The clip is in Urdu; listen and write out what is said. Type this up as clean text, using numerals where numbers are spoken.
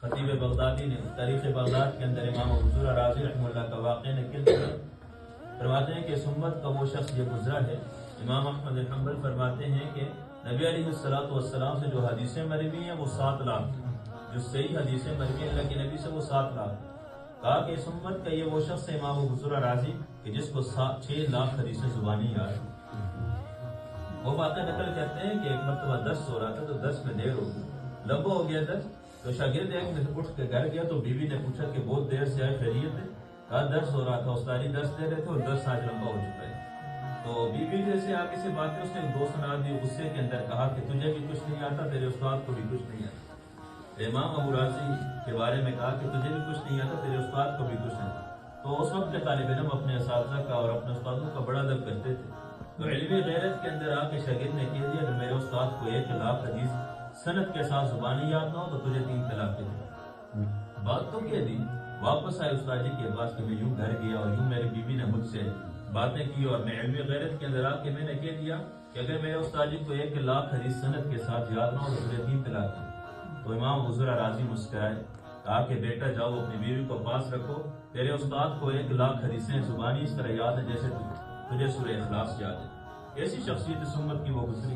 خطیب بغدادی نے تاریخ بغداد کے اندر امام ابو زرع رازی رحمہ اللہ کا واقعہ نقل کیا، فرماتے ہیں کہ اس امت کا وہ شخص یہ گزرا ہے۔ امام احمد بن حنبل فرماتے ہیں کہ نبی علیہ السلام سے جو حدیثیں مروی ہیں وہ 7 لاکھ، جو صحیح حدیثیں مروی ہیں اللہ کے نبی سے وہ 7 لاکھ۔ کہا کہ اس امت کا یہ وہ شخص ہے امام ابو زرع رازی کہ جس کو 6 لاکھ حدیثیں زبانی یاد ہیں۔ وہ باتیں نقل کرتے ہیں کہ ایک مرتبہ 10 ہو رہا تھا تو 10 میں دیر ہو گئی، لمبا ہو گیا 10 تو شاگرد ایک میں اٹھ کے گھر گیا تو بیوی نے پوچھا کہ بہت دیر سے آئے، خیریت ہے؟ کہا 10 ہو رہا تھا، استاد 10 دے رہے تھے اور 10 آج لمبا ہو چکا ہے۔ تو بیوی جیسے آگے سے باتیں اس نے 2 سنا دی، غصے کے اندر کہا کہ تجھے بھی کچھ نہیں آتا، تیرے استاد کو بھی کچھ نہیں آتا۔ امام ابو رازی کے بارے میں کہا کہ تجھے بھی کچھ نہیں آتا، تیرے استاد کو بھی کچھ نہیں آتا۔ تو اس وقت کے طالب علم اپنے اساتذہ کا اور اپنے استادوں کا بڑا ادب کرتے تھے، تو علمی غیرت کے اندر آ کے شاگرد نے کہہ دیا کہ میرے استاد کو 1 لاکھ حدیث سند کے ساتھ زبانی یاد نہ ہو تو تجھے 3 طلاق دے دیں۔ بات تو کہہ دی، واپس آئے استاد جی کے پاس کہ میں یوں گھر گیا اور یوں میری بیوی نے مجھ سے باتیں کی اور میں علمی غیرت کے اندر آ کے میں نے کہہ دیا کہ اگر میرے استاد جی کو 1 لاکھ حدیث سند کے ساتھ یاد نہ ہو تو تجھے 3 طلاق دیں۔ تو امام ابو زرع رازی مسکرائے، کہا کہ بیٹا جاؤ اپنی بیوی کو پاس رکھو، تیرے استاد کو 1 لاکھ حدیثیں زبانی اس طرح یاد ہے جیسے تجھے سورہ اخلاص یاد ہے۔ ایسی شخصیت اس امت کی وہ گزری۔